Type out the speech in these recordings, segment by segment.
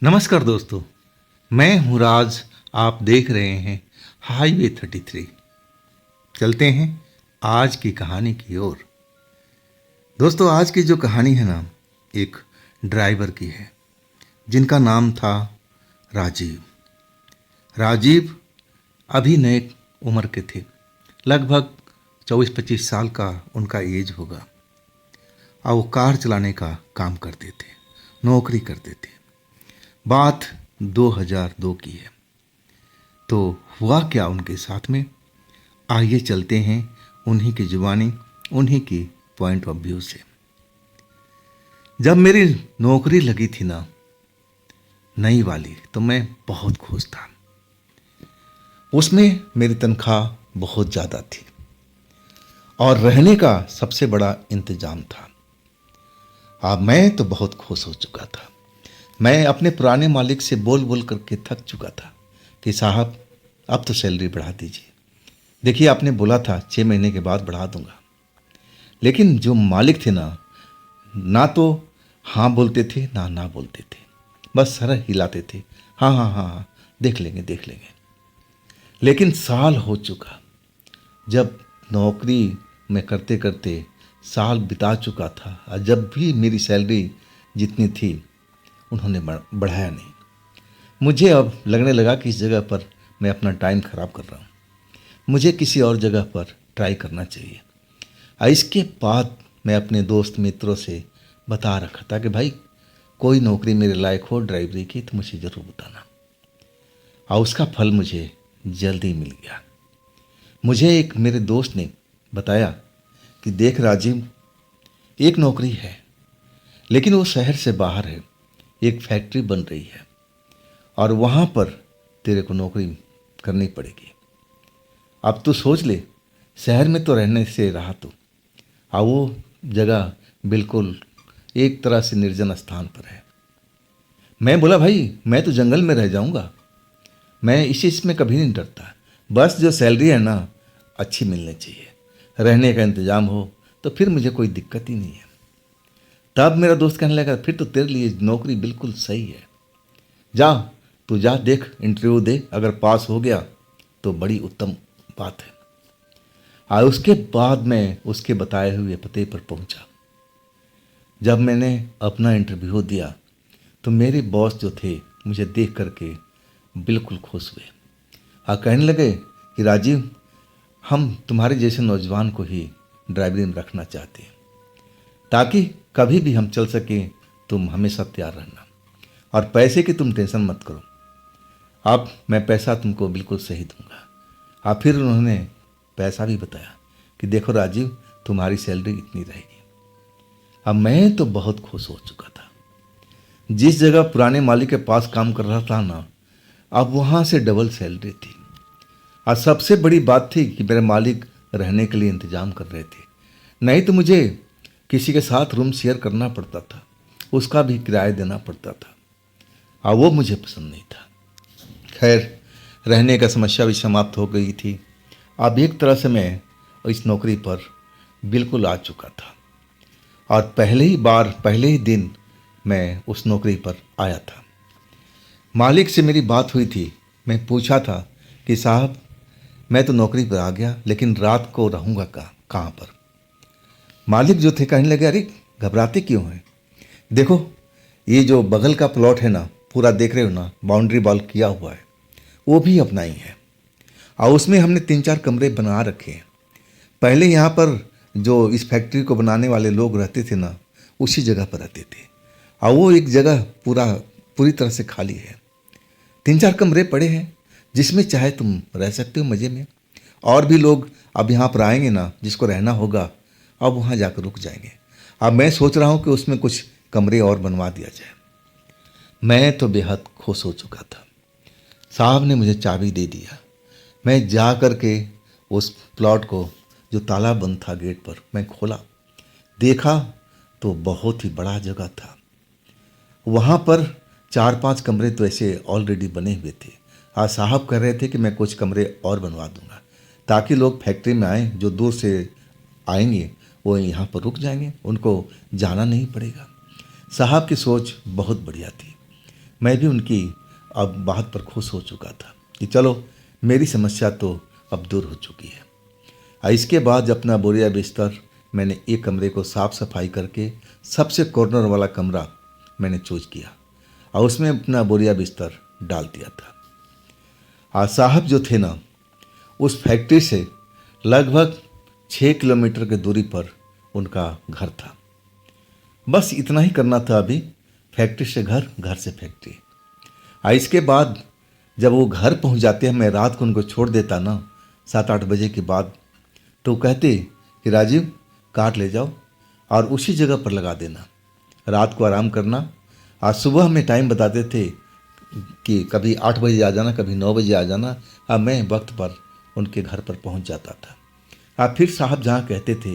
नमस्कार दोस्तों, मैं हूँ राज। आप देख रहे हैं हाईवे 33। चलते हैं आज की कहानी की ओर। दोस्तों, आज की जो कहानी है ना, एक ड्राइवर की है जिनका नाम था राजीव। राजीव अभी नए उम्र के थे, लगभग 24-25 साल का उनका एज होगा। और वो कार चलाने का काम करते थे, नौकरी करते थे। बात 2002 की है। तो हुआ क्या उनके साथ में, आइए चलते हैं उन्हीं की जुबानी, उन्हीं की पॉइंट ऑफ व्यू से। जब मेरी नौकरी लगी थी ना, नई वाली, तो मैं बहुत खुश था। उसमें मेरी तनख्वाह बहुत ज़्यादा थी और रहने का सबसे बड़ा इंतजाम था। अब मैं तो बहुत खुश हो चुका था। मैं अपने पुराने मालिक से बोल बोल करके थक चुका था कि साहब, अब तो सैलरी बढ़ा दीजिए। देखिए, आपने बोला था 6 महीने के बाद बढ़ा दूंगा। लेकिन जो मालिक थे ना, ना तो हाँ बोलते थे ना बोलते थे, बस सर हिलाते थे, हाँ हाँ हाँ हाँ, देख लेंगे देख लेंगे। लेकिन साल हो चुका, जब नौकरी में करते करते साल बिता चुका था, और जब भी मेरी सैलरी जितनी थी उन्होंने बढ़ाया नहीं। मुझे अब लगने लगा कि इस जगह पर मैं अपना टाइम ख़राब कर रहा हूँ, मुझे किसी और जगह पर ट्राई करना चाहिए। और इसके बाद मैं अपने दोस्त मित्रों से बता रखा था कि भाई, कोई नौकरी मेरे लायक हो ड्राइवरी की तो मुझे ज़रूर बताना। और उसका फल मुझे जल्दी मिल गया। मुझे एक मेरे दोस्त ने बताया कि देख राजीव, एक नौकरी है, लेकिन वो शहर से बाहर है, एक फैक्ट्री बन रही है और वहाँ पर तेरे को नौकरी करनी पड़ेगी। अब तू सोच ले, शहर में तो रहने से रहा तू, और वो जगह बिल्कुल एक तरह से निर्जन स्थान पर है। मैं बोला, भाई मैं तो जंगल में रह जाऊंगा, मैं इस चीज़ में कभी नहीं डरता। बस जो सैलरी है ना, अच्छी मिलनी चाहिए, रहने का इंतज़ाम हो, तो फिर मुझे कोई दिक्कत ही नहीं है। तब मेरा दोस्त कहने लगा, फिर तो तेरे लिए नौकरी बिल्कुल सही है। जा, तू जा, देख, इंटरव्यू दे, अगर पास हो गया तो बड़ी उत्तम बात है। और उसके बाद मैं उसके बताए हुए पते पर पहुंचा। जब मैंने अपना इंटरव्यू दिया तो मेरे बॉस जो थे, मुझे देख करके बिल्कुल खुश हुए और कहने लगे कि राजीव, हम तुम्हारे जैसे नौजवान को ही ड्राइवरी में रखना चाहते हैं, ताकि कभी भी हम चल सकें, तुम हमेशा तैयार रहना, और पैसे की तुम टेंशन मत करो, अब मैं पैसा तुमको बिल्कुल सही दूंगा। और फिर उन्होंने पैसा भी बताया कि देखो राजीव, तुम्हारी सैलरी इतनी रहेगी। अब मैं तो बहुत खुश हो चुका था। जिस जगह पुराने मालिक के पास काम कर रहा था ना, अब वहाँ से डबल सैलरी थी। और सबसे बड़ी बात थी कि मेरे मालिक रहने के लिए इंतजाम कर रहे थे, नहीं तो मुझे किसी के साथ रूम शेयर करना पड़ता था, उसका भी किराया देना पड़ता था, और वो मुझे पसंद नहीं था। खैर, रहने का समस्या भी समाप्त हो गई थी। अब एक तरह से मैं इस नौकरी पर बिल्कुल आ चुका था, और पहले ही दिन मैं उस नौकरी पर आया था। मालिक से मेरी बात हुई थी। मैं पूछा था कि साहब, मैं तो नौकरी पर आ गया, लेकिन रात को रहूँगा कहाँ पर। मालिक जो थे कहने लगे, अरे घबराते क्यों हैं, देखो ये जो बगल का प्लॉट है ना, पूरा देख रहे हो ना, बाउंड्री वॉल किया हुआ है, वो भी अपना ही है, और उसमें हमने 3-4 कमरे बना रखे हैं। पहले यहाँ पर जो इस फैक्ट्री को बनाने वाले लोग रहते थे ना, उसी जगह पर रहते थे, और वो एक जगह पूरी तरह से खाली है। 3-4 कमरे पड़े हैं, जिसमें चाहे तुम रह सकते हो मज़े में। और भी लोग अब यहाँ पर आएंगे ना, जिसको रहना होगा, अब वहाँ जाकर रुक जाएंगे। अब मैं सोच रहा हूँ कि उसमें कुछ कमरे और बनवा दिया जाए। मैं तो बेहद खुश हो चुका था। साहब ने मुझे चाबी दे दिया। मैं जा कर के उस प्लॉट को, जो ताला बंद था गेट पर, मैं खोला, देखा तो बहुत ही बड़ा जगह था। वहाँ पर 4-5 कमरे तो ऐसे ऑलरेडी बने हुए थे। आज साहब कह रहे थे कि मैं कुछ कमरे और बनवा दूंगा, ताकि लोग फैक्ट्री में आए, जो दूर से आएंगे वो यहाँ पर रुक जाएंगे, उनको जाना नहीं पड़ेगा। साहब की सोच बहुत बढ़िया थी। मैं भी उनकी अब बात पर खुश हो चुका था कि चलो मेरी समस्या तो अब दूर हो चुकी है। इसके बाद अपना बोरिया बिस्तर मैंने एक कमरे को साफ सफाई करके सबसे कॉर्नर वाला कमरा मैंने चूज किया और उसमें अपना बोरिया बिस्तर डाल दिया था। आज साहब जो थे ना, उस फैक्ट्री से लगभग 6 किलोमीटर की दूरी पर उनका घर था। बस इतना ही करना था अभी, फैक्ट्री से घर, घर से फैक्ट्री। इसके बाद जब वो घर पहुंच जाते हैं, मैं रात को उनको छोड़ देता ना 7-8 बजे के बाद, तो कहते कि राजीव काट ले जाओ और उसी जगह पर लगा देना, रात को आराम करना। आज सुबह हमें टाइम बताते थे कि कभी 8 बजे आ जाना, कभी 9 बजे आ जाना। अब मैं वक्त पर उनके घर पर पहुंच जाता था। फिर साहब जहाँ कहते थे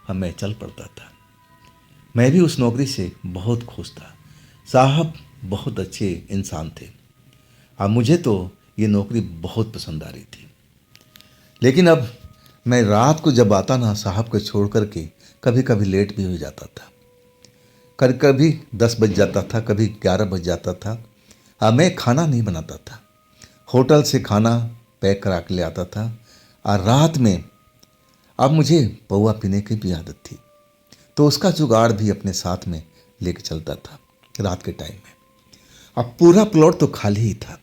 अब मैं चल पड़ता था। मैं भी उस नौकरी से बहुत खुश था। साहब बहुत अच्छे इंसान थे। मुझे तो ये नौकरी बहुत पसंद आ रही थी। लेकिन अब मैं रात को जब आता ना साहब को छोड़ कर के, कभी कभी लेट भी हो जाता था। कभी कभी 10 बज जाता था, कभी 11 बज जाता था। मैं खाना नहीं बनाता था, होटल से खाना पैक करा के ले आता था। और रात में अब मुझे पौआ पीने की भी आदत थी, तो उसका जुगाड़ भी अपने साथ में लेके चलता था रात के टाइम में। अब पूरा प्लॉट तो खाली ही था।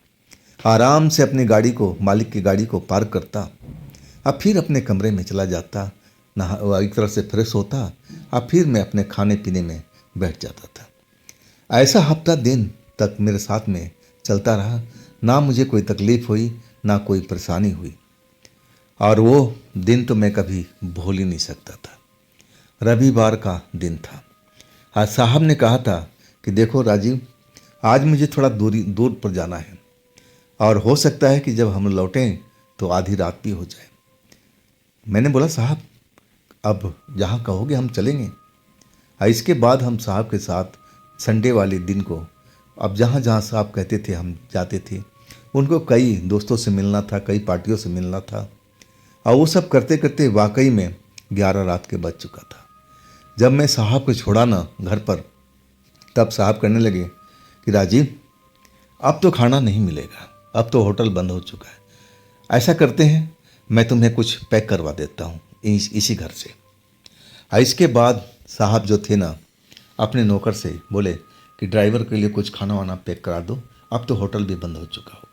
आराम से अपनी गाड़ी को, मालिक की गाड़ी को पार्क करता, अब फिर अपने कमरे में चला जाता, नहा एक तरह से फ्रेश होता, अब फिर मैं अपने खाने पीने में बैठ जाता था। ऐसा हफ्ता दिन तक मेरे साथ में चलता रहा। ना मुझे कोई तकलीफ हुई, ना कोई परेशानी हुई। और वो दिन तो मैं कभी भूल ही नहीं सकता था। रविवार का दिन था। आज साहब ने कहा था कि देखो राजीव, आज मुझे थोड़ा दूर पर जाना है और हो सकता है कि जब हम लौटें तो आधी रात भी हो जाए। मैंने बोला साहब अब जहाँ कहोगे हम चलेंगे। इसके बाद हम साहब के साथ संडे वाले दिन को, अब जहाँ जहाँ साहब कहते थे हम जाते थे। उनको कई दोस्तों से मिलना था, कई पार्टियों से मिलना था, और वो सब करते करते वाकई में 11 रात के बज चुका था। जब मैं साहब को छोड़ा ना घर पर, तब साहब कहने लगे कि राजीव अब तो खाना नहीं मिलेगा, अब तो होटल बंद हो चुका है। ऐसा करते हैं, मैं तुम्हें कुछ पैक करवा देता हूँ इसी घर से। इसके बाद साहब जो थे ना, अपने नौकर से बोले कि ड्राइवर के लिए कुछ खाना वाना पैक करा दो, अब तो होटल भी बंद हो चुका होगा।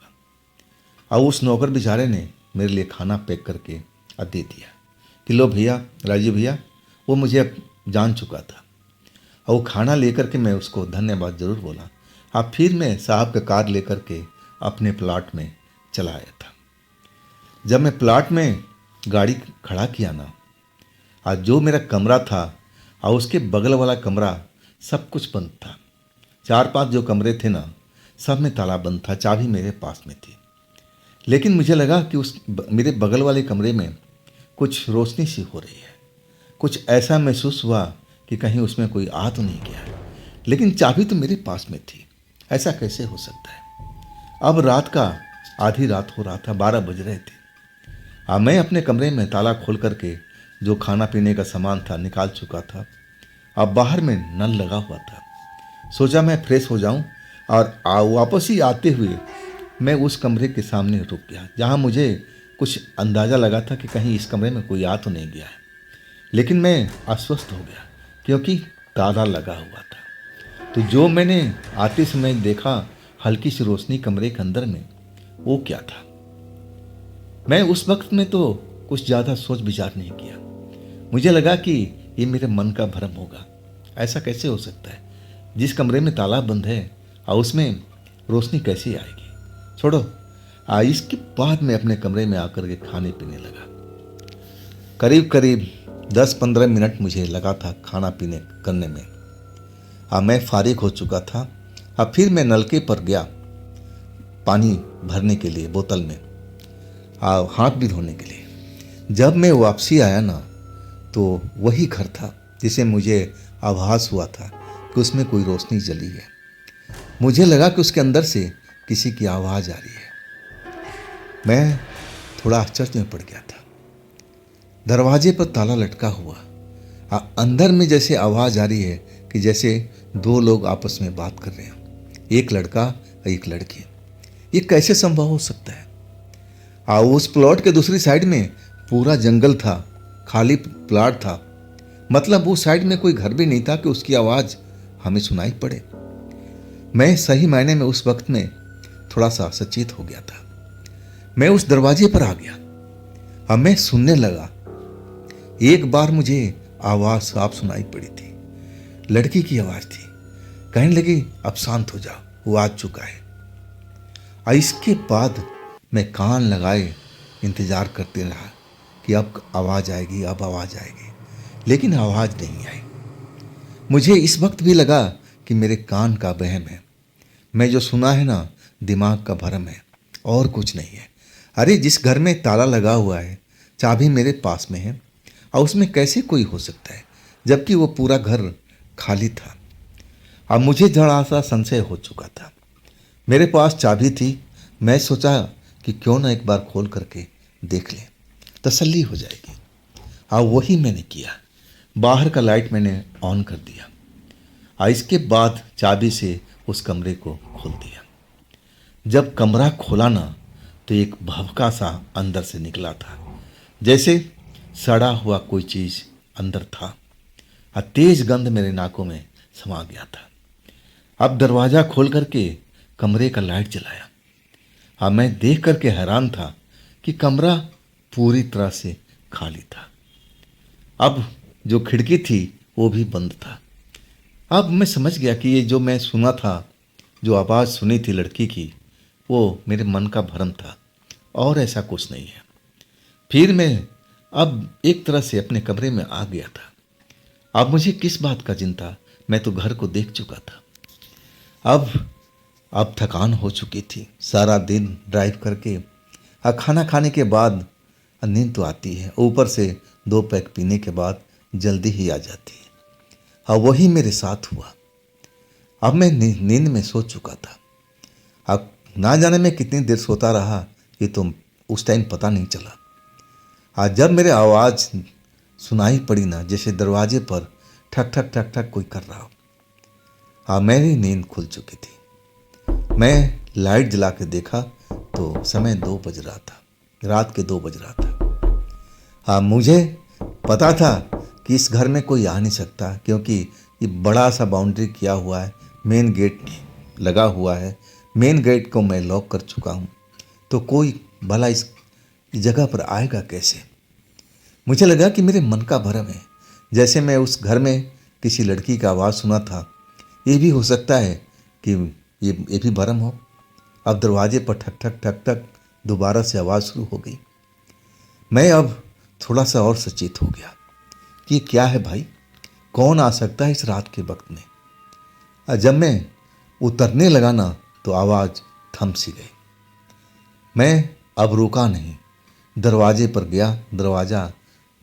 और उस नौकर बेचारे ने मेरे लिए खाना पैक करके दे दिया कि लो भैया, राजीव भैया, वो मुझे अब जान चुका था। और वो खाना लेकर के मैं उसको धन्यवाद ज़रूर बोला। फिर मैं साहब का कार लेकर के अपने प्लाट में चला आया था। जब मैं प्लाट में गाड़ी खड़ा किया ना, आज जो मेरा कमरा था और उसके बगल वाला कमरा सब कुछ बंद था। 4-5 जो कमरे थे ना, सब में ताला बंद था, चाबी मेरे पास में थी। लेकिन मुझे लगा कि उस मेरे बगल वाले कमरे में कुछ रोशनी सी हो रही है। कुछ ऐसा महसूस हुआ कि कहीं उसमें कोई आ तो नहीं गया है। लेकिन चाबी तो मेरे पास में थी, ऐसा कैसे हो सकता है। अब रात का आधी रात हो रहा था, 12 बज रहे थे। मैं अपने कमरे में ताला खोल करके जो खाना पीने का सामान था निकाल चुका था। अब बाहर में नल लगा हुआ था। सोचा मैं फ्रेश हो जाऊं और वापस ही आते हुए मैं उस कमरे के सामने रुक गया, जहां मुझे कुछ अंदाज़ा लगा था कि कहीं इस कमरे में कोई आ तो नहीं गया है। लेकिन मैं आश्वस्त हो गया क्योंकि ताला लगा हुआ था। तो जो मैंने आते समय देखा हल्की सी रोशनी कमरे के अंदर में, वो क्या था। मैं उस वक्त में तो कुछ ज़्यादा सोच विचार नहीं किया। मुझे लगा कि ये मेरे मन का भ्रम होगा। ऐसा कैसे हो सकता है, जिस कमरे में ताला बंद है और उसमें रोशनी कैसे आएगी। छोड़ो। इसके बाद मैं अपने कमरे में आकर के खाने पीने लगा। करीब करीब 10-15 मिनट मुझे लगा था खाना पीने करने में। मैं फारिग हो चुका था। फिर मैं नलके पर गया पानी भरने के लिए बोतल में, हाथ भी धोने के लिए। जब मैं वापसी आया ना, तो वही घर था जिसे मुझे आभास हुआ था कि उसमें कोई रोशनी जली है। मुझे लगा कि उसके अंदर से किसी की आवाज़ आ रही है। मैं थोड़ा आश्चर्य में पड़ गया था। दरवाजे पर ताला लटका हुआ, अंदर में जैसे आवाज़ आ रही है कि जैसे 2 लोग आपस में बात कर रहे हैं। एक लड़का एक लड़की। ये कैसे संभव हो सकता है? उस प्लॉट के दूसरी साइड में पूरा जंगल था, खाली प्लॉट था। मतलब उस साइड में कोई घर भी नहीं था कि उसकी आवाज़ हमें सुनाई पड़े। मैं सही मायने में उस वक्त में थोड़ा सा सचेत हो गया था। मैं उस दरवाजे पर आ गया। अब मैं सुनने लगा। एक बार मुझे आवाज़ साफ सुनाई पड़ी थी, लड़की की आवाज़ थी। कहने लगी, अब शांत हो जाओ, वो आ चुका है। और इसके बाद मैं कान लगाए इंतज़ार करते रहा कि अब आवाज़ आएगी, अब आवाज़ आएगी, लेकिन आवाज़ नहीं आई। मुझे इस वक्त भी लगा कि मेरे कान का वहम है। मैं जो सुना है ना, दिमाग का भरम है और कुछ नहीं है। अरे जिस घर में ताला लगा हुआ है, चाबी मेरे पास में है, और उसमें कैसे कोई हो सकता है, जबकि वो पूरा घर खाली था। अब मुझे जरा सा संशय हो चुका था। मेरे पास चाबी थी। मैं सोचा कि क्यों ना एक बार खोल करके देख लें, तसल्ली हो जाएगी। वही मैंने किया। बाहर का लाइट मैंने ऑन कर दिया और इसके बाद चाबी से उस कमरे को खोल दिया। जब कमरा खोला ना, तो एक भभका सा अंदर से निकला था, जैसे सड़ा हुआ कोई चीज़ अंदर था, और तेज गंध मेरे नाकों में समा गया था। अब दरवाज़ा खोल करके कमरे का लाइट जलाया। अब मैं देख करके हैरान था कि कमरा पूरी तरह से खाली था। अब जो खिड़की थी वो भी बंद था। अब मैं समझ गया कि ये जो मैं सुना था, जो आवाज़ सुनी थी लड़की की, वो मेरे मन का भ्रम था और ऐसा कुछ नहीं है। फिर मैं अब एक तरह से अपने कमरे में आ गया था। अब मुझे किस बात का चिंता, मैं तो घर को देख चुका था। अब थकान हो चुकी थी, सारा दिन ड्राइव करके। खाना खाने के बाद नींद तो आती है, ऊपर से 2 पैक पीने के बाद जल्दी ही आ जाती है। वही मेरे साथ हुआ। अब मैं नींद में सो चुका था। अब ना जाने मैं कितनी देर सोता रहा, ये तो उस टाइम पता नहीं चला। जब मेरे आवाज़ सुनाई पड़ी ना, जैसे दरवाजे पर ठक ठक ठक ठक कोई कर रहा हो, मेरी नींद खुल चुकी थी। मैं लाइट जला के देखा तो समय 2 बज रहा था, रात के 2 बज रहा था। मुझे पता था कि इस घर में कोई आ नहीं सकता, क्योंकि ये बड़ा सा बाउंड्री किया हुआ है, मेन गेट लगा हुआ है। मेन गेट को मैं लॉक कर चुका हूँ, तो कोई भला इस जगह पर आएगा कैसे? मुझे लगा कि मेरे मन का भ्रम है। जैसे मैं उस घर में किसी लड़की का आवाज़ सुना था, ये भी हो सकता है कि ये भी भ्रम हो। अब दरवाजे पर ठक ठक ठक ठक दोबारा से आवाज़ शुरू हो गई। मैं अब थोड़ा सा और सचेत हो गया कि ये क्या है भाई, कौन आ सकता है इस रात के वक्त में। जब मैं उतरने लगा ना, तो आवाज़ थम सी गई। मैं अब रुका नहीं, दरवाजे पर गया। दरवाज़ा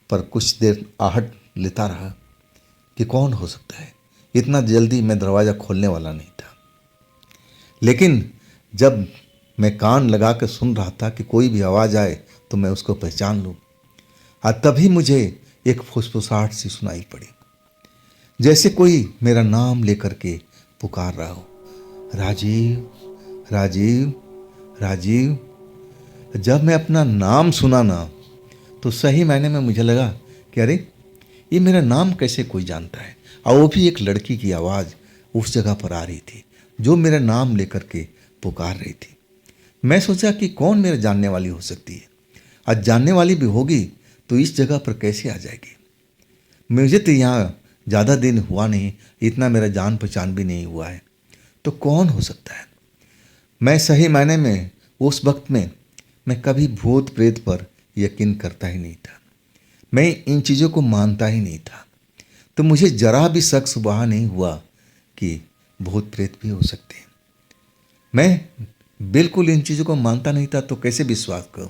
पर कुछ देर आहट लेता रहा कि कौन हो सकता है। इतना जल्दी मैं दरवाज़ा खोलने वाला नहीं था, लेकिन जब मैं कान लगा कर सुन रहा था कि कोई भी आवाज़ आए तो मैं उसको पहचान लूँ, तभी मुझे एक फुसफुसाहट सी सुनाई पड़ी, जैसे कोई मेरा नाम लेकर के पुकार रहा हो, राजीव, राजीव, राजीव। जब मैं अपना नाम सुना ना, तो सही मायने में मुझे लगा कि अरे ये मेरा नाम कैसे कोई जानता है, और वो भी एक लड़की की आवाज़ उस जगह पर आ रही थी जो मेरा नाम लेकर के पुकार रही थी। मैं सोचा कि कौन मेरे जानने वाली हो सकती है, आज जानने वाली भी होगी तो इस जगह पर कैसे आ जाएगी। मुझे तो यहाँ ज़्यादा दिन हुआ नहीं, इतना मेरा जान पहचान भी नहीं हुआ है, तो कौन हो सकता है। मैं सही मायने में उस वक्त में मैं कभी भूत प्रेत पर यकीन करता ही नहीं था। मैं इन चीज़ों को मानता ही नहीं था, तो मुझे जरा भी शक सुबह नहीं हुआ कि भूत प्रेत भी हो सकते हैं। मैं बिल्कुल इन चीज़ों को मानता नहीं था, तो कैसे विश्वास करूं।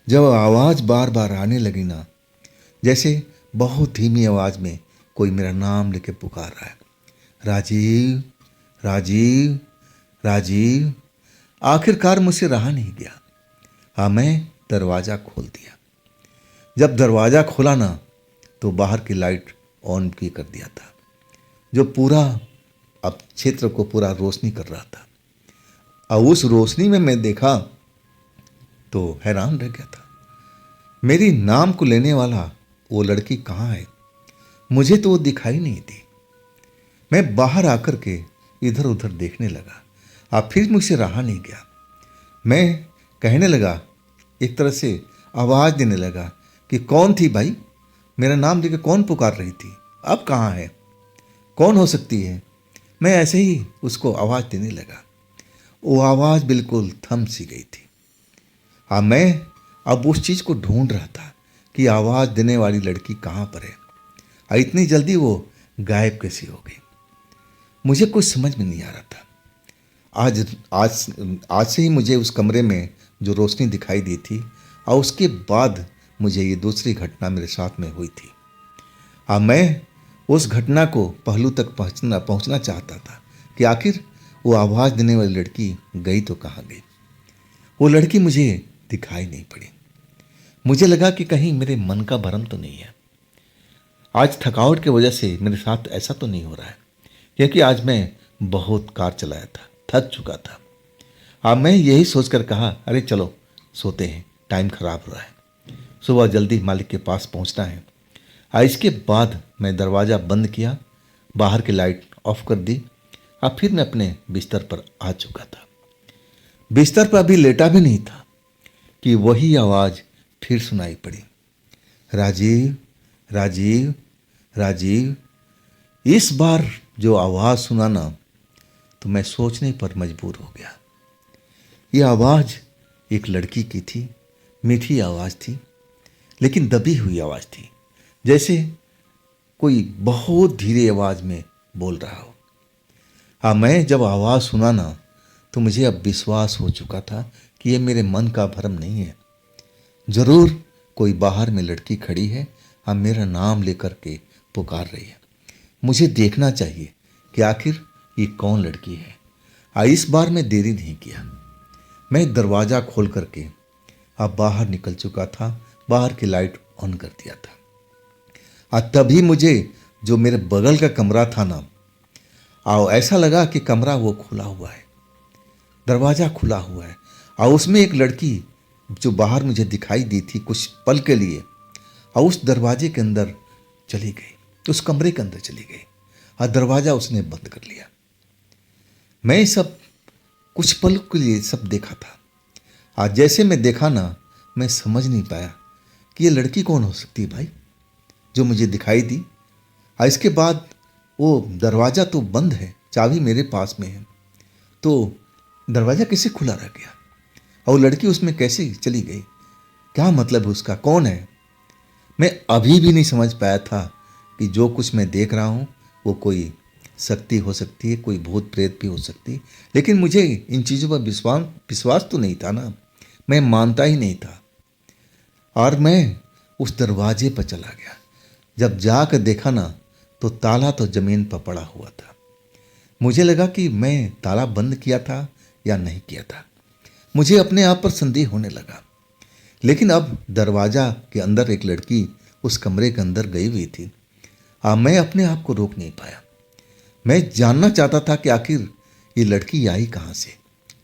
जब आवाज़ बार बार आने लगी ना, जैसे बहुत धीमी आवाज़ में कोई मेरा नाम लेके पुकार रहा है, राजीव, राजीव, राजीव। आखिरकार मुझसे रहा नहीं गया। मैं दरवाज़ा खोल दिया। जब दरवाज़ा खोला ना, तो बाहर की लाइट ऑन की कर दिया था, जो पूरा अब क्षेत्र को पूरा रोशनी कर रहा था। और उस रोशनी में मैं देखा तो हैरान रह गया था। मेरी नाम को लेने वाला वो लड़की कहाँ है? मुझे तो वो दिखाई नहीं दी। मैं बाहर आकर के इधर उधर देखने लगा। अब फिर मुझसे रहा नहीं गया। मैं कहने लगा, एक तरह से आवाज़ देने लगा कि कौन थी भाई? मेरा नाम लेकर कौन पुकार रही थी? अब कहाँ है? कौन हो सकती है? मैं ऐसे ही उसको आवाज़ देने लगा। वो आवाज़ बिल्कुल थम सी गई थी। हाँ, मैं अब उस चीज़ को ढूंढ रहा था कि आवाज़ देने वाली लड़की कहाँ पर है और इतनी जल्दी वो गायब कैसी हो गई। मुझे कुछ समझ में नहीं आ रहा था। आज आज आज से ही मुझे उस कमरे में जो रोशनी दिखाई दी थी और उसके बाद मुझे ये दूसरी घटना मेरे साथ में हुई थी। हाँ, मैं उस घटना को पहलू तक पहुंचना चाहता था कि आखिर वो आवाज़ देने वाली लड़की गई तो कहाँ गई। वो लड़की मुझे दिखाई नहीं पड़ी। मुझे लगा कि कहीं मेरे मन का भ्रम तो नहीं है। आज थकावट की वजह से मेरे साथ ऐसा तो नहीं हो रहा है, क्योंकि आज मैं बहुत कार चलाया था, थक चुका था। अब मैं यही सोचकर कहा, अरे चलो सोते हैं, टाइम खराब हो रहा है, सुबह जल्दी मालिक के पास पहुंचना है। इसके बाद मैं दरवाज़ा बंद किया, बाहर की लाइट ऑफ कर दी। अब फिर मैं अपने बिस्तर पर आ चुका था। बिस्तर पर अभी लेटा भी नहीं था कि वही आवाज़ फिर सुनाई पड़ी, राजीव, राजीव, राजीव। इस बार जो आवाज़ सुना ना, तो मैं सोचने पर मजबूर हो गया। ये आवाज़ एक लड़की की थी। मीठी आवाज़ थी, लेकिन दबी हुई आवाज़ थी, जैसे कोई बहुत धीरे आवाज़ में बोल रहा हो। हाँ, मैं जब आवाज़ सुना ना, तो मुझे अब विश्वास हो चुका था कि ये मेरे मन का भ्रम नहीं है। ज़रूर कोई बाहर में लड़की खड़ी है, अब मेरा नाम लेकर के पुकार रही है। मुझे देखना चाहिए कि आखिर ये कौन लड़की है। इस बार मैं देरी नहीं किया। मैं दरवाज़ा खोल करके अब बाहर निकल चुका था, बाहर की लाइट ऑन कर दिया था। तभी मुझे जो मेरे बगल का कमरा था ना, ऐसा लगा कि कमरा वो खुला हुआ है, दरवाज़ा खुला हुआ है, और उसमें एक लड़की जो बाहर मुझे दिखाई दी थी कुछ पल के लिए, और उस दरवाजे के अंदर चली गई, उस कमरे के अंदर चली गई, और दरवाज़ा उसने बंद कर लिया। मैं सब कुछ पल के लिए सब देखा था। आज जैसे मैं देखा ना, मैं समझ नहीं पाया कि ये लड़की कौन हो सकती है भाई, जो मुझे दिखाई दी। इसके बाद वो दरवाज़ा तो बंद है, चाबी मेरे पास में है, तो दरवाज़ा कैसे खुला रह गया और लड़की उसमें कैसे चली गई? क्या मतलब है उसका? कौन है? मैं अभी भी नहीं समझ पाया था कि जो कुछ मैं देख रहा हूँ वो कोई शक्ति हो सकती है, कोई भूत प्रेत भी हो सकती है, लेकिन मुझे इन चीज़ों पर विश्वास तो नहीं था ना, मैं मानता ही नहीं था। और मैं उस दरवाजे पर चला गया। जब जाकर देखा ना, तो ताला तो ज़मीन पर पड़ा हुआ था। मुझे लगा कि मैं ताला बंद किया था या नहीं किया था। मुझे अपने आप पर संदेह होने लगा। लेकिन अब दरवाज़ा के अंदर एक लड़की उस कमरे के अंदर गई हुई थी। मैं अपने आप को रोक नहीं पाया। मैं जानना चाहता था कि आखिर ये लड़की आई कहाँ से,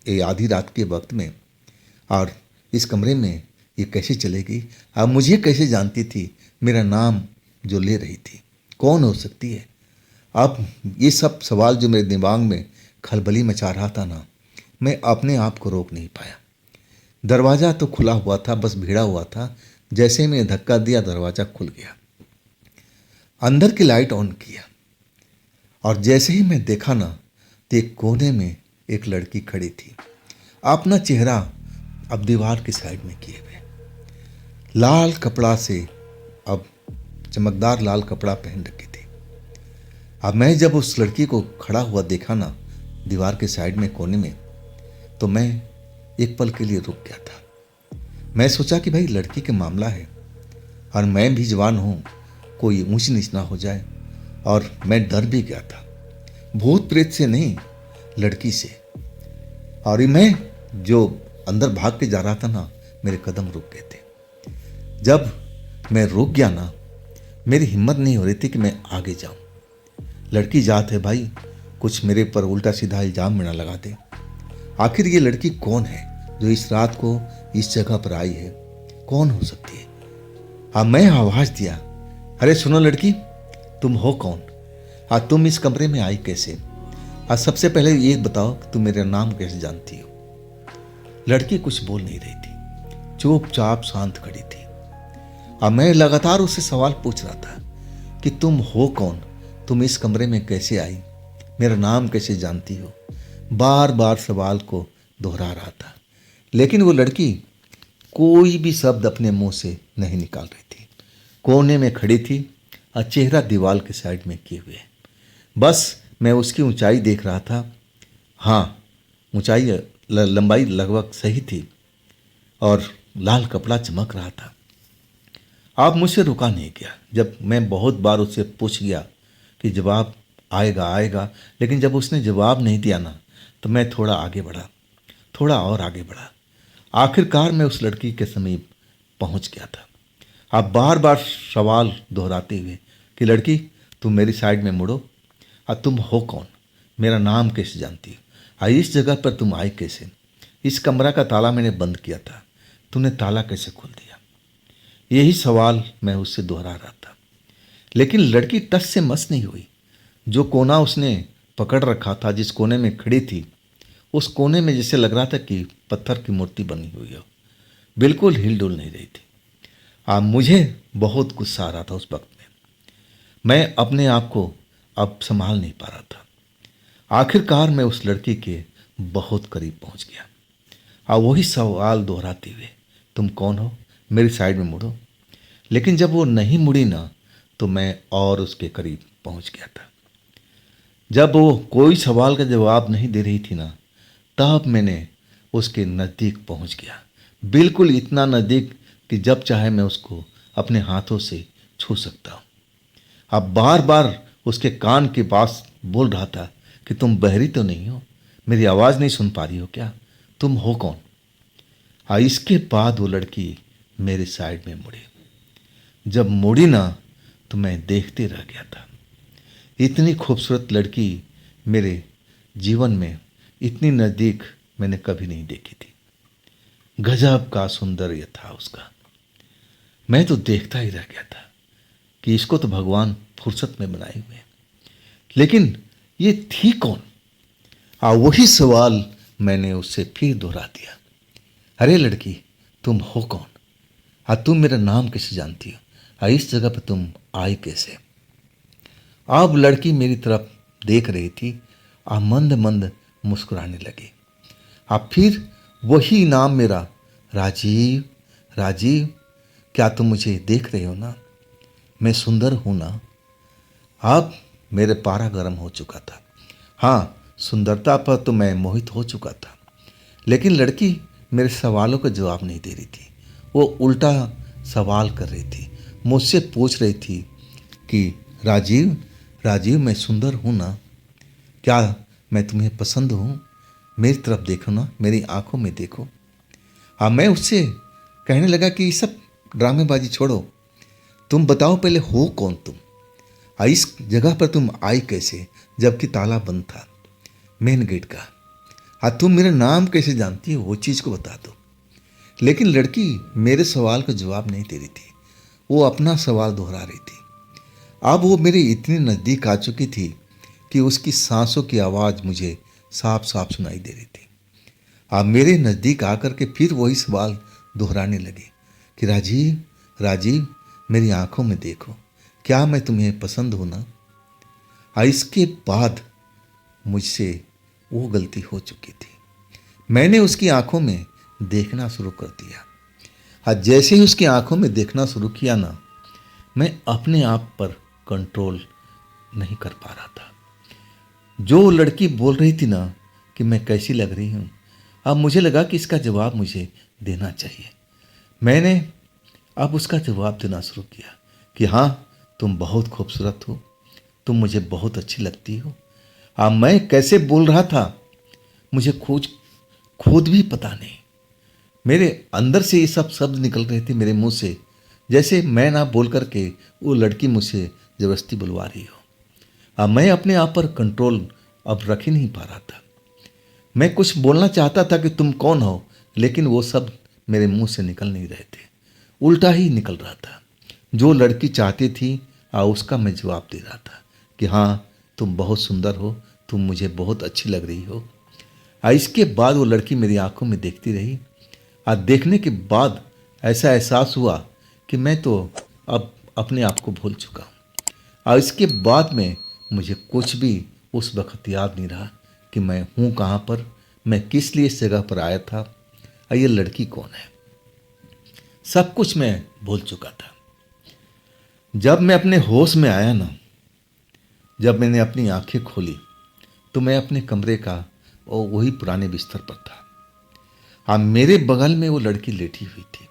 ये आधी रात के वक्त में, और इस कमरे में ये कैसे चले गई। मुझे कैसे जानती थी मेरा नाम जो ले रही थी, कौन हो सकती है। अब ये सब सवाल जो मेरे दिमाग में खलबली मचा रहा था ना, मैं अपने आप को रोक नहीं पाया। दरवाज़ा तो खुला हुआ था, बस भिड़ा हुआ था। जैसे ही मैंने धक्का दिया, दरवाज़ा खुल गया। अंदर की लाइट ऑन किया, और जैसे ही मैं देखा ना, तो एक कोने में एक लड़की खड़ी थी, अपना चेहरा अब दीवार की साइड में किए हुए, लाल कपड़ा से, अब चमकदार लाल कपड़ा पहन रखी थी। अब मैं जब उस लड़की को खड़ा हुआ देखा ना दीवार के साइड में कोने में, तो मैं एक पल के लिए रुक गया था। मैं सोचा कि भाई लड़की का मामला है, और मैं भी जवान हूँ, कोई ऊंच नीच ना हो जाए। और मैं डर भी गया था, भूत प्रेत से नहीं, लड़की से। और मैं जो अंदर भाग के जा रहा था ना, मेरे कदम रुक गए थे। जब मैं रुक गया ना, मेरी हिम्मत नहीं हो रही थी कि मैं आगे जाऊं। लड़की जात है भाई, कुछ मेरे पर उल्टा सीधा इल्जाम में ना लगा दे। आखिर ये लड़की कौन है जो इस रात को इस जगह पर आई है? कौन हो सकती है? मैं आवाज दिया, अरे सुनो लड़की, तुम हो कौन? तुम इस कमरे में आई कैसे? सबसे पहले ये बताओ कि तुम मेरा नाम कैसे जानती हो? लड़की कुछ बोल नहीं रही थी, चुपचाप शांत खड़ी थी। मैं लगातार उससे सवाल पूछ रहा था कि तुम हो कौन, तुम इस कमरे में कैसे आई, मेरा नाम कैसे जानती हो? बार बार सवाल को दोहरा रहा था, लेकिन वो लड़की कोई भी शब्द अपने मुंह से नहीं निकाल रही थी। कोने में खड़ी थी और चेहरा दीवार के साइड में किए हुए। बस मैं उसकी ऊंचाई देख रहा था। हाँ, ऊंचाई लंबाई लगभग सही थी और लाल कपड़ा चमक रहा था। आप मुझसे रुका नहीं गया। जब मैं बहुत बार उससे पूछ गया कि जवाब आएगा आएगा, लेकिन जब उसने जवाब नहीं दिया ना, तो मैं थोड़ा आगे बढ़ा, थोड़ा और आगे बढ़ा। आखिरकार मैं उस लड़की के समीप पहुंच गया था। आप बार बार सवाल दोहराते हुए कि लड़की, तुम मेरी साइड में मुड़ो, तुम हो कौन, मेरा नाम कैसे जानती हो, इस जगह पर तुम आई कैसे, इस कमरा का ताला मैंने बंद किया था, तुमने ताला कैसे खोल दिया? यही सवाल मैं उससे दोहरा रहा था, लेकिन लड़की टस से मस नहीं हुई। जो कोना उसने पकड़ रखा था, जिस कोने में खड़ी थी, उस कोने में जैसे लग रहा था कि पत्थर की मूर्ति बनी हुई हो, बिल्कुल हिल डुल नहीं रही थी। मुझे बहुत गुस्सा आ रहा था उस वक्त में। मैं अपने आप को अब संभाल नहीं पा रहा था। आखिरकार मैं उस लड़की के बहुत करीब पहुंच गया। वही सवाल दोहराते हुए, तुम कौन हो, मेरी साइड में मुड़ो। लेकिन जब वो नहीं मुड़ी ना, तो मैं और उसके करीब पहुंच गया था। जब वो कोई सवाल का जवाब नहीं दे रही थी ना, तब मैंने उसके नज़दीक पहुंच गया, बिल्कुल इतना नज़दीक कि जब चाहे मैं उसको अपने हाथों से छू सकता हूँ। अब बार बार उसके कान के पास बोल रहा था कि तुम बहरी तो नहीं हो, मेरी आवाज़ नहीं सुन पा रही हो क्या, तुम हो कौन? इसके बाद वो लड़की मेरे साइड में मुड़ी। जब मुड़ी ना, तो मैं देखते रह गया था। इतनी खूबसूरत लड़की मेरे जीवन में इतनी नज़दीक मैंने कभी नहीं देखी थी। गजब का सौंदर्य था उसका। मैं तो देखता ही रह गया था कि इसको तो भगवान फुर्सत में बनाए हुए हैं। लेकिन ये थी कौन? वही सवाल मैंने उससे फिर दोहरा दिया, अरे लड़की, तुम हो कौन? तुम मेरा नाम कैसे जानती हो? इस जगह पर तुम आई कैसे? अब लड़की मेरी तरफ देख रही थी। मंद मंद मुस्कुराने लगी। फिर वही नाम मेरा, राजीव, राजीव, क्या तुम मुझे देख रहे हो ना? मैं सुंदर हूं ना? अब मेरे पारा गर्म हो चुका था। हाँ, सुंदरता पर तो मैं मोहित हो चुका था, लेकिन लड़की मेरे सवालों का जवाब नहीं दे रही थी। वो उल्टा सवाल कर रही थी, मुझसे पूछ रही थी कि राजीव, राजीव, मैं सुंदर हूं ना? क्या मैं तुम्हें पसंद हूँ? मेरी तरफ देखो ना, मेरी आंखों में देखो। मैं उससे कहने लगा कि ये सब ड्रामेबाजी छोड़ो, तुम बताओ पहले हो कौन तुम? इस जगह पर तुम आई कैसे, जबकि ताला बंद था मेन गेट का? तुम मेरा नाम कैसे जानती हो, वो चीज़ को बता दो। लेकिन लड़की मेरे सवाल का जवाब नहीं दे रही थी, वो अपना सवाल दोहरा रही थी। अब वो मेरे इतने नज़दीक आ चुकी थी कि उसकी सांसों की आवाज़ मुझे साफ साफ सुनाई दे रही थी। मेरे नज़दीक आकर के फिर वही सवाल दोहराने लगे कि राजीव, राजीव, मेरी आंखों में देखो, क्या मैं तुम्हें पसंद हूं ना? इसके बाद मुझसे वो गलती हो चुकी थी। मैंने उसकी आंखों में देखना शुरू कर दिया। जैसे ही उसकी आंखों में देखना शुरू किया ना, मैं अपने आप पर कंट्रोल नहीं कर पा रहा था। जो लड़की बोल रही थी ना कि मैं कैसी लग रही हूँ, अब मुझे लगा कि इसका जवाब मुझे देना चाहिए। मैंने अब उसका जवाब देना शुरू किया कि हाँ, तुम बहुत खूबसूरत हो, तुम मुझे बहुत अच्छी लगती हो। मैं कैसे बोल रहा था मुझे खुद भी पता नहीं। मेरे अंदर से ये सब शब्द निकल रहे थे मेरे मुंह से, जैसे मैं ना बोल करके वो लड़की मुझसे ज़बरदस्ती बुलवा रही हो। मैं अपने आप पर कंट्रोल अब रख ही नहीं पा रहा था। मैं कुछ बोलना चाहता था कि तुम कौन हो, लेकिन वो सब मेरे मुंह से निकल नहीं रहे थे, उल्टा ही निकल रहा था। जो लड़की चाहती थी उसका मैं जवाब दे रहा था कि हाँ तुम बहुत सुंदर हो, तुम मुझे बहुत अच्छी लग रही हो। इसके बाद वो लड़की मेरी आंखों में देखती रही। देखने के बाद ऐसा एहसास हुआ कि मैं तो अब अपने आप को भूल चुका हूँ। और इसके बाद में मुझे कुछ भी उस वक्त याद नहीं रहा कि मैं हूँ कहाँ पर, मैं किस लिए इस जगह पर आया था और ये लड़की कौन है। सब कुछ मैं भूल चुका था। जब मैं अपने होश में आया ना, जब मैंने अपनी आंखें खोली तो मैं अपने कमरे का और वही पुराने बिस्तर पर था। मेरे बगल में वो लड़की लेटी हुई थी,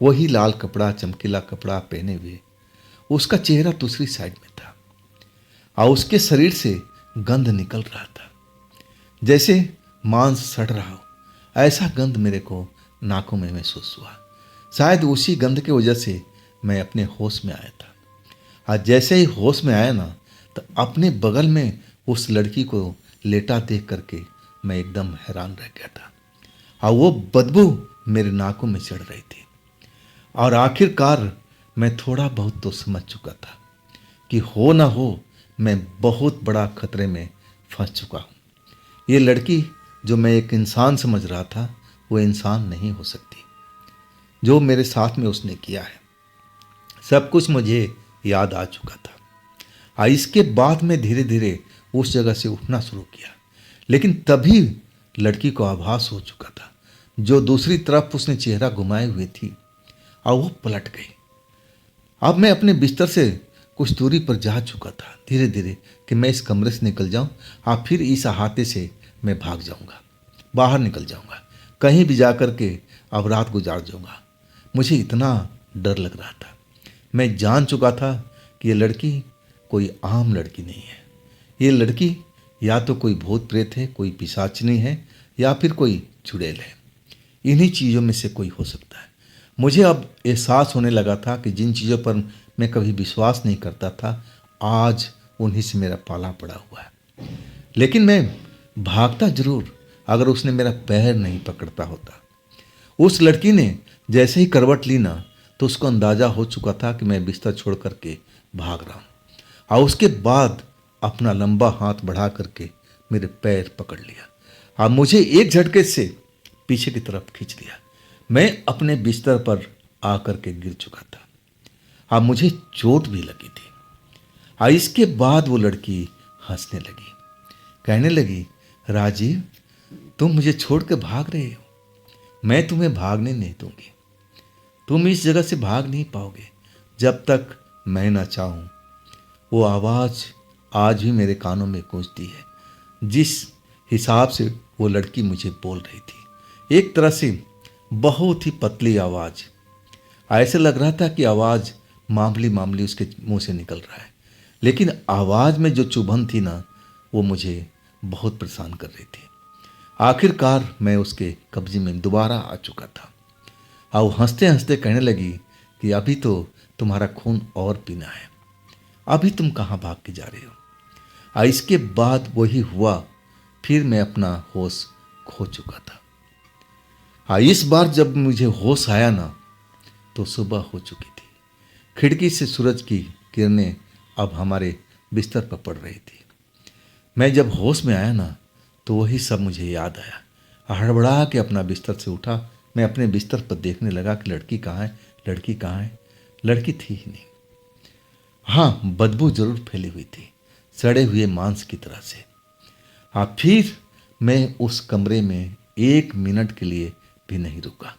वही लाल कपड़ा, चमकीला कपड़ा पहने हुए। उसका चेहरा दूसरी साइड में था और उसके शरीर से गंध निकल रहा था, जैसे मांस सड़ रहा हो। ऐसा गंध मेरे को नाकों में महसूस हुआ। शायद उसी गंध की वजह से मैं अपने होश में आया था। और जैसे ही होश में आया ना, तो अपने बगल में उस लड़की को लेटा देख करके मैं एकदम हैरान रह गया था। और वो बदबू मेरे नाकों में चढ़ रही थी। और आखिरकार मैं थोड़ा बहुत तो समझ चुका था कि हो ना हो मैं बहुत बड़ा खतरे में फंस चुका हूँ। ये लड़की जो मैं एक इंसान समझ रहा था, वो इंसान नहीं हो सकती। जो मेरे साथ में उसने किया है, सब कुछ मुझे याद आ चुका था। इसके बाद मैं धीरे धीरे उस जगह से उठना शुरू किया, लेकिन तभी लड़की को आभास हो चुका था। जो दूसरी तरफ उसने चेहरा घुमाए हुए थी और वो पलट गई। अब मैं अपने बिस्तर से कुछ दूरी पर जा चुका था धीरे धीरे कि मैं इस कमरे से निकल जाऊं और फिर इस अहाते से मैं भाग जाऊंगा, बाहर निकल जाऊंगा, कहीं भी जा कर के अब रात गुजार जाऊंगा। मुझे इतना डर लग रहा था। मैं जान चुका था कि ये लड़की कोई आम लड़की नहीं है। ये लड़की या तो कोई भूत प्रेत है, कोई पिशाचनी है, या फिर कोई चुड़ैल है। इन्हीं चीज़ों में से कोई हो सकता है। मुझे अब एहसास होने लगा था कि जिन चीज़ों पर मैं कभी विश्वास नहीं करता था, आज उन्हीं से मेरा पाला पड़ा हुआ है। लेकिन मैं भागता जरूर अगर उसने मेरा पैर नहीं पकड़ता होता। उस लड़की ने जैसे ही करवट ली ना, तो उसको अंदाजा हो चुका था कि मैं बिस्तर छोड़ करके भाग रहा हूँ। और उसके बाद अपना लंबा हाथ बढ़ा करके मेरे पैर पकड़ लिया और मुझे एक झटके से पीछे की तरफ खींच लिया। मैं अपने बिस्तर पर आकर के गिर चुका था और मुझे चोट भी लगी थी। और इसके बाद वो लड़की हंसने लगी, कहने लगी, राजीव तुम मुझे छोड़ के भाग रहे हो, मैं तुम्हें भागने नहीं दूंगी। तुम इस जगह से भाग नहीं पाओगे जब तक मैं ना चाहूं। वो आवाज़ आज भी मेरे कानों में गूंजती है, जिस हिसाब से वो लड़की मुझे बोल रही थी। एक तरह से बहुत ही पतली आवाज़, ऐसे लग रहा था कि आवाज़ मामूली मामूली उसके मुंह से निकल रहा है, लेकिन आवाज़ में जो चुभन थी ना, वो मुझे बहुत परेशान कर रही थी। आखिरकार मैं उसके कब्जे में दोबारा आ चुका था और वो हंसते हंसते कहने लगी कि अभी तो तुम्हारा खून और पीना है, अभी तुम कहाँ भाग के जा रहे हो। और इसके बाद वही हुआ, फिर मैं अपना होश खो चुका था। इस बार जब मुझे होश आया ना, तो सुबह हो चुकी थी। खिड़की से सूरज की किरणें अब हमारे बिस्तर पर पड़ रही थी। मैं जब होश में आया ना, तो वही सब मुझे याद आया। हड़बड़ा के अपना बिस्तर से उठा। मैं अपने बिस्तर पर देखने लगा कि लड़की कहाँ है, लड़की कहाँ है। लड़की थी ही नहीं। हाँ, बदबू जरूर फैली हुई थी, सड़े हुए मांस की तरह से। फिर मैं उस कमरे में 1 मिनट के लिए भी नहीं रुका।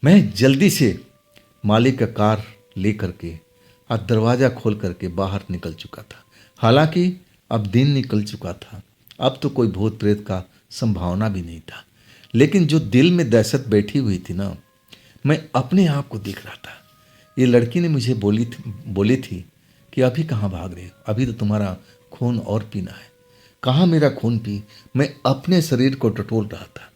मैं जल्दी से मालिक का कार ले करके और दरवाज़ा खोल करके बाहर निकल चुका था। हालांकि अब दिन निकल चुका था, अब तो कोई भूत प्रेत का संभावना भी नहीं था, लेकिन जो दिल में दहशत बैठी हुई थी ना, मैं अपने आप को देख रहा था। ये लड़की ने मुझे बोली थी कि अभी कहाँ भाग रहे हो, अभी तो तुम्हारा खून और पीना है। कहाँ मेरा खून पी। मैं अपने शरीर को टटोल रहा था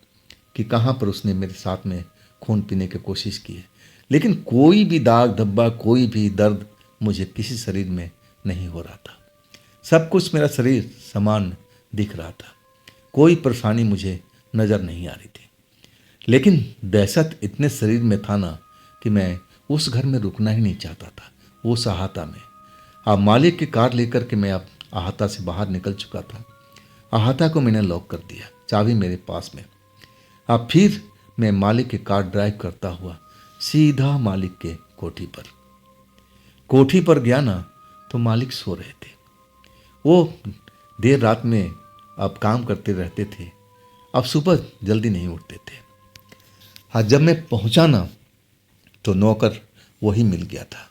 कि कहाँ पर उसने मेरे साथ में खून पीने की कोशिश की है, लेकिन कोई भी दाग धब्बा, कोई भी दर्द मुझे किसी शरीर में नहीं हो रहा था। सब कुछ मेरा शरीर समान दिख रहा था। कोई परेशानी मुझे नज़र नहीं आ रही थी। लेकिन दहशत इतने शरीर में था ना कि मैं उस घर में रुकना ही नहीं चाहता था, उस अहाता में। अब मालिक की कार लेकर के मैं अब अहाता से बाहर निकल चुका था। अहाता को मैंने लॉक कर दिया, चाबी मेरे पास में। अब फिर मैं मालिक की कार ड्राइव करता हुआ सीधा मालिक के कोठी पर गया ना, तो मालिक सो रहे थे। वो देर रात में अब काम करते रहते थे, अब सुबह जल्दी नहीं उठते थे। हाँ, जब मैं पहुंचा ना तो नौकर वही मिल गया था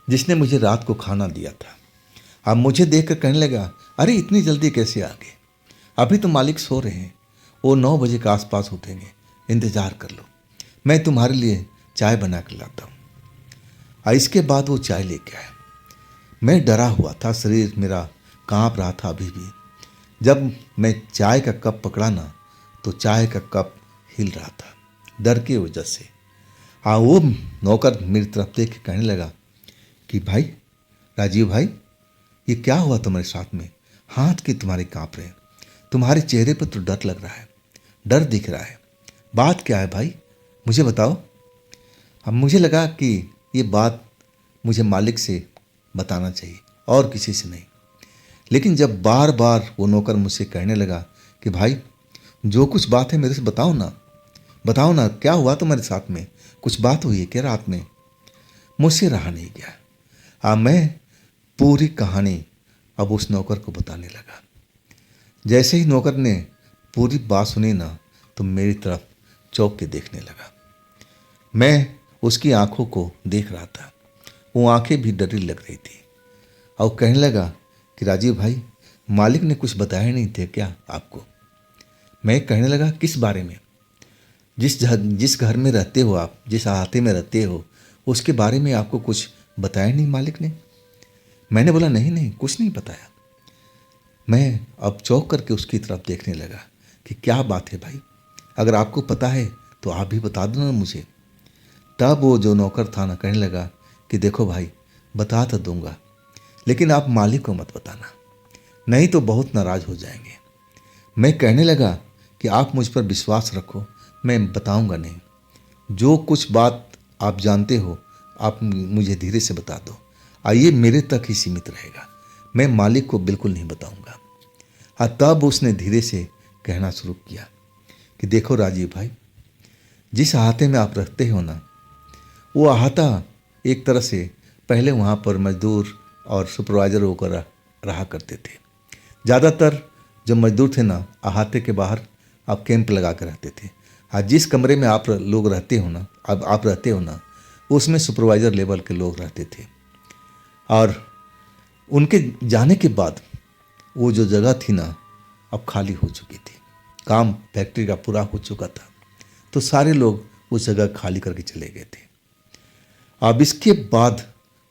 जिसने मुझे रात को खाना दिया था। अब मुझे देखकर कहने लगा, अरे इतनी जल्दी कैसे आ गए? अभी तो मालिक सो रहे हैं, वो 9 बजे के आसपास उठेंगे, इंतज़ार कर लो, मैं तुम्हारे लिए चाय बना कर लाता हूँ। इसके बाद वो चाय लेके आया। मैं डरा हुआ था, शरीर मेरा कांप रहा था अभी भी। जब मैं चाय का कप पकड़ा ना तो चाय का कप हिल रहा था डर की वजह से। हाँ, वो नौकर मेरी तरफ देख के कहने लगा कि भाई, राजीव भाई, ये क्या हुआ तुम्हारे साथ में? हाथ की तुम्हारे कांप रहे हैं, तुम्हारे चेहरे पर तो डर लग रहा है, डर दिख रहा है। बात क्या है भाई, मुझे बताओ। अब मुझे लगा कि ये बात मुझे मालिक से बताना चाहिए और किसी से नहीं। लेकिन जब बार बार वो नौकर मुझसे कहने लगा कि भाई, जो कुछ बात है मेरे से बताओ ना, बताओ ना, क्या हुआ तुम्हारे साथ में? कुछ बात हुई है क्या रात में? मुझसे रहा नहीं गया। मैं पूरी कहानी अब उस नौकर को बताने लगा। जैसे ही नौकर ने पूरी बात सुनी ना तो मेरी तरफ चौंक के देखने लगा। मैं उसकी आंखों को देख रहा था, वो आंखें भी डरी लग रही थी। और कहने लगा कि राजीव भाई, मालिक ने कुछ बताया नहीं थे क्या आपको? मैं कहने लगा, किस बारे में? जिस घर में रहते हो आप, जिस अहाते में रहते हो, उसके बारे में आपको कुछ बताया नहीं मालिक ने? मैंने बोला, नहीं नहीं, कुछ नहीं बताया। मैं अब चौंक करके उसकी तरफ देखने लगा कि क्या बात है भाई, अगर आपको पता है तो आप भी बता दो ना मुझे। तब वो जो नौकर था ना कहने लगा कि देखो भाई, बता तो दूंगा, लेकिन आप मालिक को मत बताना, नहीं तो बहुत नाराज़ हो जाएंगे। मैं कहने लगा कि आप मुझ पर विश्वास रखो, मैं बताऊंगा नहीं। जो कुछ बात आप जानते हो आप मुझे धीरे से बता दो, आइए मेरे तक ही सीमित रहेगा, मैं मालिक को बिल्कुल नहीं बताऊंगा। हाँ, तब उसने धीरे से कहना शुरू किया कि देखो राजीव भाई, जिस अहाते में आप रहते हो ना, वो अहाता एक तरह से पहले वहाँ पर मजदूर और सुपरवाइज़र होकर रहा करते थे। ज़्यादातर जो मजदूर थे ना, अहाते के बाहर आप कैंप लगा कर रहते थे। हाँ, जिस कमरे में आप लोग रहते हो ना, अब आप रहते हो ना, उसमें सुपरवाइज़र लेवल के लोग रहते थे। और उनके जाने के बाद वो जो जगह थी ना अब खाली हो चुकी थी, काम फैक्ट्री का पूरा हो चुका था, तो सारे लोग उस जगह खाली करके चले गए थे। अब इसके बाद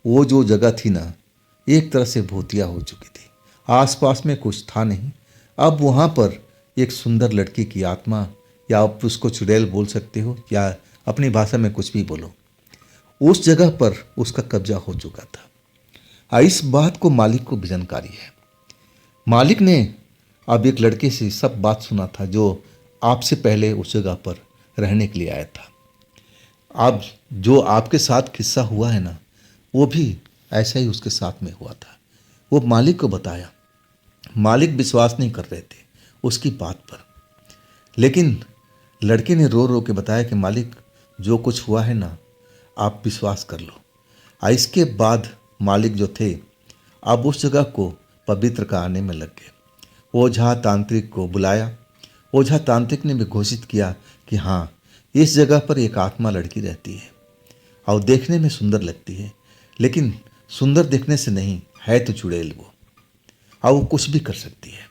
वो जो जगह थी ना एक तरह से भूतिया हो चुकी थी, आसपास में कुछ था नहीं। अब वहाँ पर एक सुंदर लड़की की आत्मा, या आप उसको चुड़ैल बोल सकते हो, या अपनी भाषा में कुछ भी बोलो, उस जगह पर उसका कब्जा हो चुका था। इस बात को मालिक को भी जानकारी है। मालिक ने अब एक लड़के से सब बात सुना था जो आपसे पहले उस जगह पर रहने के लिए आया था। अब जो आपके साथ किस्सा हुआ है ना, वो भी ऐसा ही उसके साथ में हुआ था। वो मालिक को बताया। मालिक विश्वास नहीं कर रहे थे उसकी बात पर, लेकिन लड़के ने रो रो के बताया कि मालिक, जो कुछ हुआ है ना, आप विश्वास कर लो। इसके बाद मालिक जो थे अब उस जगह को पवित्र कराने में लग गए। ओझा तांत्रिक को बुलाया। ओझा तांत्रिक ने भी घोषित किया कि हाँ, इस जगह पर एक आत्मा लड़की रहती है और देखने में सुंदर लगती है, लेकिन सुंदर देखने से नहीं है तो चुड़ैल वो, और वो कुछ भी कर सकती है।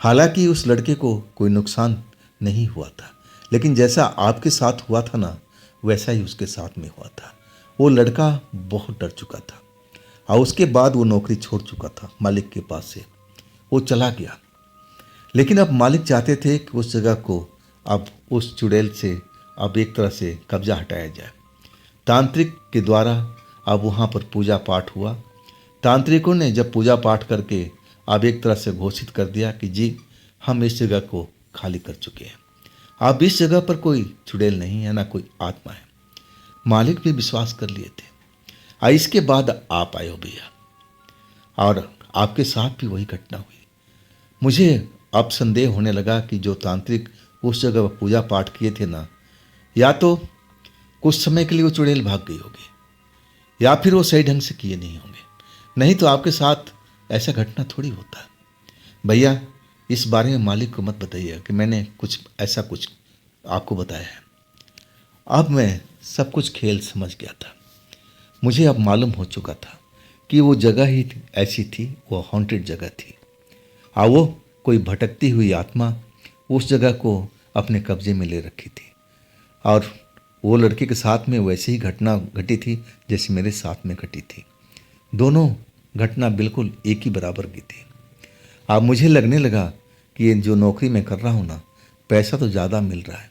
हालांकि उस लड़के को कोई नुकसान नहीं हुआ था, लेकिन जैसा आपके साथ हुआ था ना, वैसा ही उसके साथ में हुआ था। वो लड़का बहुत डर चुका था और उसके बाद वो नौकरी छोड़ चुका था मालिक के पास से, वो चला गया। लेकिन अब मालिक चाहते थे कि उस जगह को अब उस चुड़ैल से अब एक तरह से कब्जा हटाया जाए। तांत्रिक के द्वारा अब वहाँ पर पूजा पाठ हुआ। तांत्रिकों ने जब पूजा पाठ करके अब एक तरह से घोषित कर दिया कि जी, हम इस जगह को खाली कर चुके हैं। अब इस जगह पर कोई चुड़ैल नहीं है, ना कोई आत्मा है। मालिक भी विश्वास कर लिए थे। इसके बाद आप आए हो भैया, और आपके साथ भी वही घटना हुई। मुझे अब संदेह होने लगा कि जो तांत्रिक उस जगह पूजा पाठ किए थे ना, या तो कुछ समय के लिए वो चुड़ैल भाग गई होगी, या फिर वो सही ढंग से किए नहीं होंगे। नहीं तो आपके साथ ऐसा घटना थोड़ी होता। भैया, इस बारे में मालिक को मत बताइए कि मैंने कुछ आपको बताया है। अब मैं सब कुछ खेल समझ गया था। मुझे अब मालूम हो चुका था कि वो जगह ही ऐसी थी, वो हॉन्टेड जगह थी। वो कोई भटकती हुई आत्मा उस जगह को अपने कब्जे में ले रखी थी, और वो लड़के के साथ में वैसे ही घटना घटी थी जैसे मेरे साथ में घटी थी। दोनों घटना बिल्कुल एक ही बराबर की थी। अब मुझे लगने लगा कि ये जो नौकरी मैं कर रहा हूँ ना, पैसा तो ज़्यादा मिल रहा है,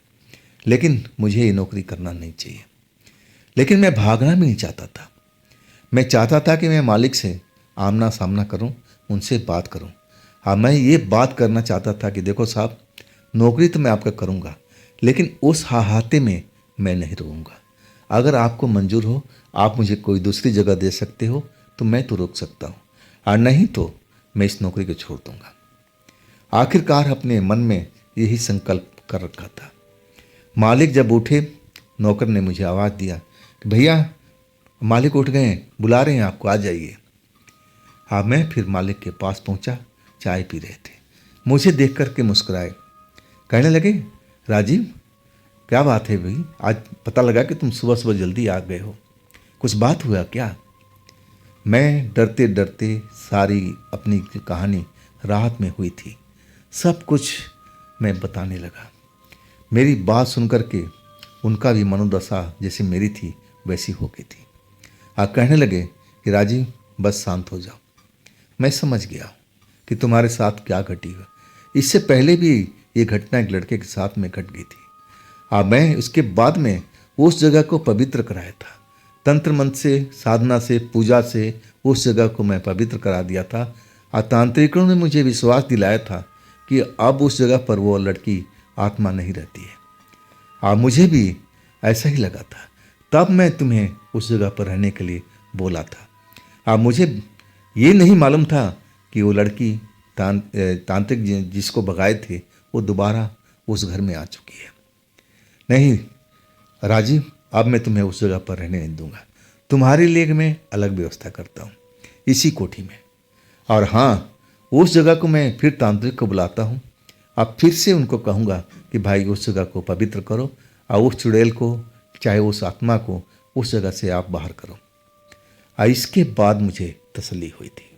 लेकिन मुझे ये नौकरी करना नहीं चाहिए। लेकिन मैं भागना भी नहीं चाहता था। मैं चाहता था कि मैं मालिक से आमना सामना करूं, उनसे बात करूं। हाँ, मैं ये बात करना चाहता था कि देखो साहब, नौकरी तो मैं आपका करूंगा, लेकिन उस हाहाते में मैं नहीं रहूँगा। अगर आपको मंजूर हो, आप मुझे कोई दूसरी जगह दे सकते हो तो मैं तो रुक सकता हूँ, और नहीं तो मैं इस नौकरी को छोड़ दूंगा। आखिरकार अपने मन में यही संकल्प कर रखा था। मालिक जब उठे, नौकर ने मुझे आवाज़ दिया कि भैया, मालिक उठ गए हैं, बुला रहे हैं आपको, आ जाइए। हाँ, मैं फिर मालिक के पास पहुंचा। चाय पी रहे थे, मुझे देख कर के मुस्कुराए, कहने लगे, राजीव, क्या बात है भाई, आज पता लगा कि तुम सुबह सुबह जल्दी आ गए हो, कुछ बात हुआ क्या? मैं डरते डरते सारी अपनी कहानी राहत में हुई थी, सब कुछ मैं बताने लगा। मेरी बात सुनकर के उनका भी मनोदशा जैसे मेरी थी वैसी हो गई थी। आप कहने लगे कि राजीव, बस शांत हो जाओ, मैं समझ गया कि तुम्हारे साथ क्या घटी है। इससे पहले भी ये घटना एक लड़के के साथ में घट गई थी। मैं उसके बाद में उस जगह को पवित्र कराया था, तंत्र मंत्र से, साधना से, पूजा से उस जगह को मैं पवित्र करा दिया था। और तांत्रिकों ने मुझे विश्वास दिलाया था कि अब उस जगह पर वो लड़की आत्मा नहीं रहती है। मुझे भी ऐसा ही लगा था, तब मैं तुम्हें उस जगह पर रहने के लिए बोला था। मुझे ये नहीं मालूम था कि वो लड़की तांत्रिक जिसको भगाए थे वो दोबारा उस घर में आ चुकी है। नहीं राजीव, अब मैं तुम्हें उस जगह पर रहने नहीं दूंगा। तुम्हारे लिए मैं अलग व्यवस्था करता हूँ इसी कोठी में। और हाँ, उस जगह को मैं फिर तांत्रिक को बुलाता हूँ। अब फिर से उनको कहूँगा कि भाई उस जगह को पवित्र करो, और उस चुड़ैल को, चाहे उस आत्मा को, उस जगह से आप बाहर करो। इसके बाद मुझे तसल्ली हुई थी।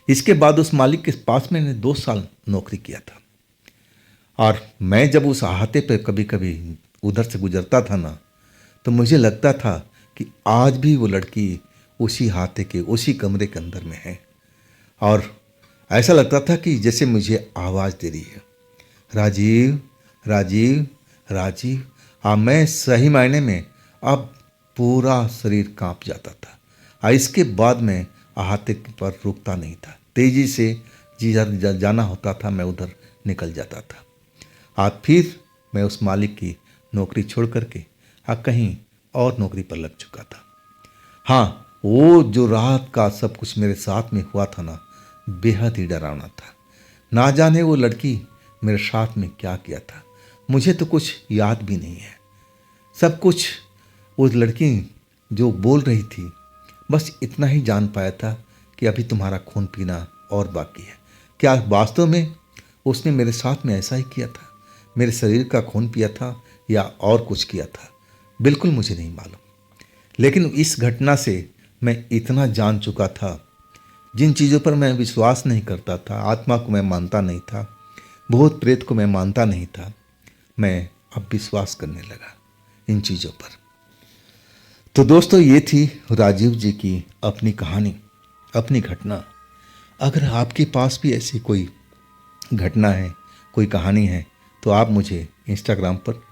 इसके बाद उस मालिक के पास मैंने 2 साल नौकरी किया था, और मैं जब उस अहाते पर कभी कभी उधर से गुजरता था ना, तो मुझे लगता था कि आज भी वो लड़की उसी अहाते के, उसी कमरे के अंदर में है, और ऐसा लगता था कि जैसे मुझे आवाज़ दे रही है, राजीव, राजीव, राजीव। मैं सही मायने में अब पूरा शरीर कांप जाता था। इसके बाद मैं अहाते पर रुकता नहीं था, तेजी से जिधर जाना होता था मैं उधर निकल जाता था। आज फिर मैं उस मालिक की नौकरी छोड़ करके कहीं और नौकरी पर लग चुका था। हाँ, वो जो रात का सब कुछ मेरे साथ में हुआ था ना, बेहद ही डरावना था। ना जाने वो लड़की मेरे साथ में क्या किया था, मुझे तो कुछ याद भी नहीं है। सब कुछ उस लड़की जो बोल रही थी, बस इतना ही जान पाया था कि अभी तुम्हारा खून पीना और बाकी है। क्या वास्तव में उसने मेरे साथ में ऐसा ही किया था, मेरे शरीर का खून पिया था, या और कुछ किया था, बिल्कुल मुझे नहीं मालूम। लेकिन इस घटना से मैं इतना जान चुका था, जिन चीज़ों पर मैं विश्वास नहीं करता था, आत्मा को मैं मानता नहीं था, भूत प्रेत को मैं मानता नहीं था, मैं अब विश्वास करने लगा इन चीज़ों पर। तो दोस्तों, ये थी राजीव जी की अपनी कहानी, अपनी घटना। अगर आपके पास भी ऐसी कोई घटना है, कोई कहानी है, तो आप मुझे इंस्टाग्राम पर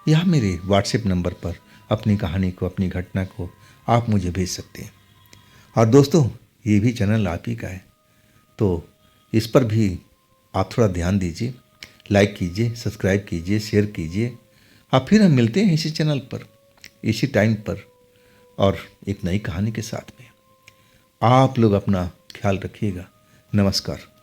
या मेरे व्हाट्सएप नंबर पर अपनी कहानी को, अपनी घटना को आप मुझे भेज सकते हैं। और दोस्तों, ये भी चैनल आप ही का है, तो इस पर भी आप थोड़ा ध्यान दीजिए, लाइक कीजिए, सब्सक्राइब कीजिए, शेयर कीजिए। अब फिर हम मिलते हैं इसी चैनल पर, इसी टाइम पर, और एक नई कहानी के साथ में। आप लोग अपना ख्याल रखिएगा। नमस्कार।